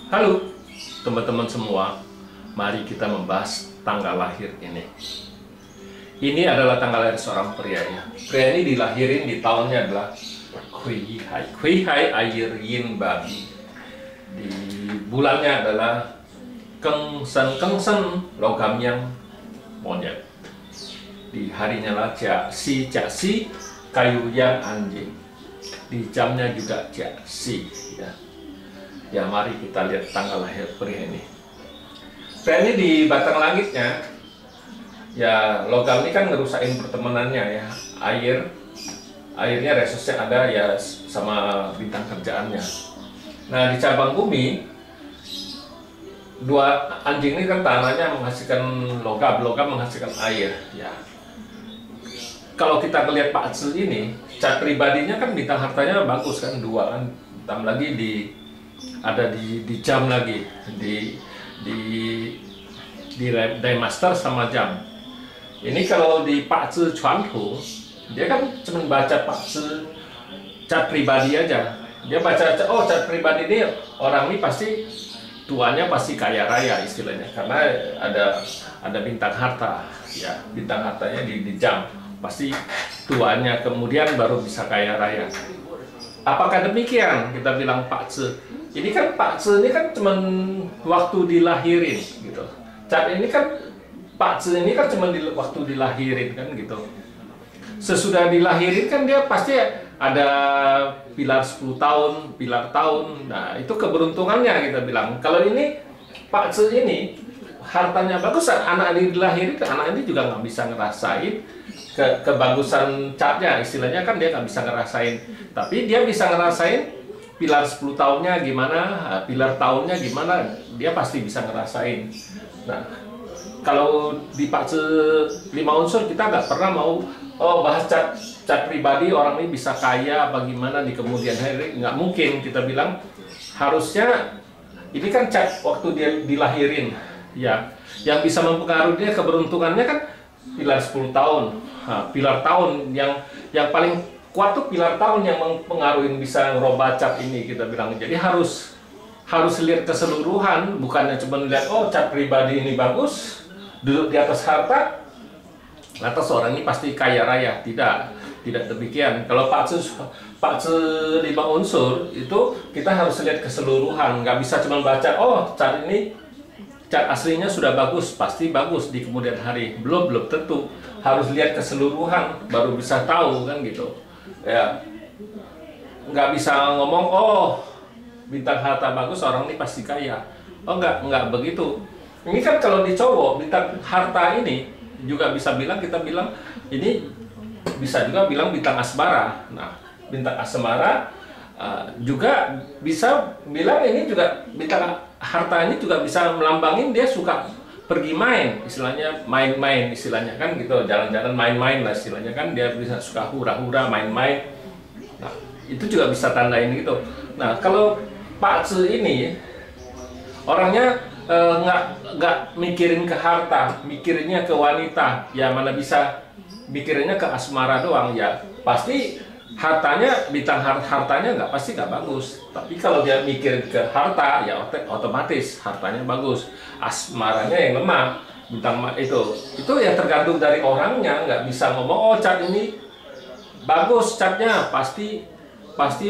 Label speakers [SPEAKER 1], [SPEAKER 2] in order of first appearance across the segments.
[SPEAKER 1] Halo teman-teman semua, mari kita membahas tanggal lahir ini. Ini adalah tanggal lahir seorang pria ya. Pria ini dilahirin di tahunnya adalah Kuihai Air Yin Babi. Di bulannya adalah Kengsen logam yang monyet. Di harinya lah Jia Si kayu yang anjing. Di jamnya juga Jia Si ya. Ya mari kita lihat tanggal lahir pria ini. Pria ini di batang langitnya, ya logam ini kan ngerusain pertemanannya ya. Airnya resusnya ada ya sama bintang kerjaannya. Nah di cabang bumi, dua anjing ini kan tanahnya menghasilkan logam menghasilkan air ya. Kalau kita lihat Pak Acil ini, cat pribadinya kan bintang hartanya bagus kan, dua kan, tambah lagi ada di jam lagi di Daymaster sama jam. Ini kalau di Pak Zi Chuanhu, dia kan cuma baca Pak Zi cat pribadi aja. Dia baca oh cat pribadi ini orang ini pasti tuanya pasti kaya raya istilahnya, karena ada bintang harta ya, bintang hartanya di jam pasti tuanya, kemudian baru bisa kaya raya. Apakah demikian? Kita bilang Pak Zi. Ini kan Pak Zi ini kan cuma waktu dilahirin gitu. Cat ini kan Pak Zi ini kan cuma waktu dilahirin kan gitu. Sesudah dilahirin kan dia pasti ada pilar 10 tahun, pilar tahun. Nah itu keberuntungannya kita bilang. Kalau ini Pak Zi ini hartanya bagus, anak ini dilahirin, anak ini juga nggak bisa ngerasain kebagusan catnya, istilahnya kan dia nggak bisa ngerasain, tapi dia bisa ngerasain pilar 10 tahunnya gimana, pilar tahunnya gimana, dia pasti bisa ngerasain. Nah kalau di Pak Zi 5 unsur kita nggak pernah mau bahas cat pribadi orang ini bisa kaya apa gimana di kemudian hari, nggak mungkin. Kita bilang harusnya ini kan cat waktu dia dilahirin ya, yang bisa mempengaruhi dia keberuntungannya kan pilar 10 tahun. Nah, pilar tahun yang paling kuat tuh pilar tahun yang mempengaruhi bisa ngerubah cat ini kita bilang. Jadi harus lihat keseluruhan, bukannya cuma lihat oh cat pribadi ini bagus, duduk di atas harta, lantas orang ini pasti kaya raya. Tidak demikian. Kalau Pak Zi 5 unsur itu kita harus lihat keseluruhan, nggak bisa cuma baca oh cat ini cat aslinya sudah bagus, pasti bagus di kemudian hari. Belum tentu. Harus lihat keseluruhan, baru bisa tahu kan gitu. Ya, nggak bisa ngomong, oh bintang harta bagus, orang ini pasti kaya. Oh nggak begitu. Ini kan kalau di cowok, bintang harta ini juga bisa bilang, kita bilang, ini bisa juga bilang bintang asmara. Nah, bintang asmara juga bisa bilang ini juga bintang harta ini juga bisa melambangin dia suka pergi main, istilahnya main-main istilahnya kan gitu, jalan-jalan main-main lah istilahnya kan, dia bisa suka hura-hura main-main. Nah itu juga bisa tandain gitu. Nah kalau Pak Zi ini orangnya nggak mikirin ke harta, mikirinnya ke wanita, ya mana bisa mikirinnya ke asmara doang ya, pasti hartanya, bintang hartanya pasti nggak bagus. Tapi kalau dia mikir ke harta ya otomatis hartanya bagus. Asmaranya yang lemah, bintang itu ya tergantung dari orangnya. Nggak bisa ngomong oh cat ini bagus catnya pasti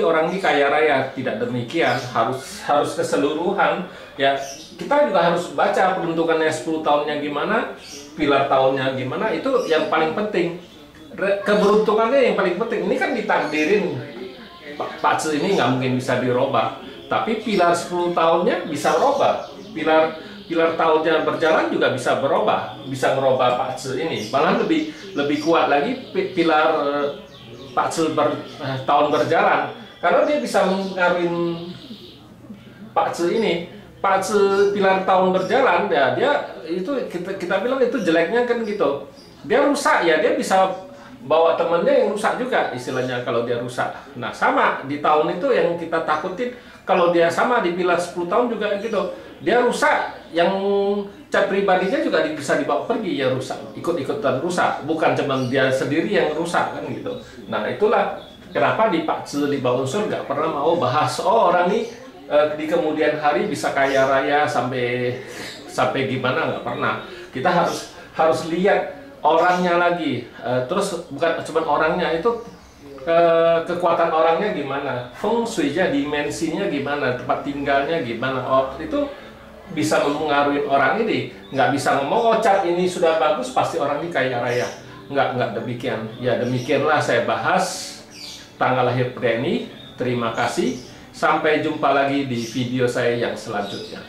[SPEAKER 1] orang ini kaya raya. Tidak demikian, harus keseluruhan ya. Kita juga harus baca peruntukannya 10 tahunnya gimana, pilar tahunnya gimana, itu yang paling penting. Keberuntungannya yang paling penting. Ini kan ditakdirin Pak Zi ini nggak mungkin bisa dirubah, tapi pilar 10 tahunnya bisa berubah, pilar tahunnya berjalan juga bisa berubah, bisa merubah Pak Zi ini. Malah lebih kuat lagi pilar Pak Zi tahun berjalan, karena dia bisa mengaruhi Pak Zi ini. Pak Zi pilar tahun berjalan ya, dia itu kita bilang itu jeleknya kan gitu, dia rusak ya, dia bisa bawa temennya yang rusak juga istilahnya kalau dia rusak. Nah sama di tahun itu yang kita takutin, kalau dia sama di pilar 10 tahun juga gitu, dia rusak, yang cat pribadinya juga bisa dibawa pergi ya, rusak, ikut-ikutan rusak, bukan cuma dia sendiri yang rusak kan gitu. Nah itulah kenapa di Pak Zi 5 unsur nggak pernah mau bahas oh orang ini di kemudian hari bisa kaya raya sampai gimana, nggak pernah. Kita harus lihat orangnya lagi. Terus bukan cuma orangnya, itu kekuatan orangnya gimana, feng shui-nya, dimensinya gimana, tempat tinggalnya gimana. Oh, itu bisa mempengaruhi orang ini. Nggak bisa ngomong, oh cat ini sudah bagus, pasti orang ini kaya raya. Nggak demikian. Ya demikianlah saya bahas tanggal lahir pria ini. Terima kasih. Sampai jumpa lagi di video saya yang selanjutnya.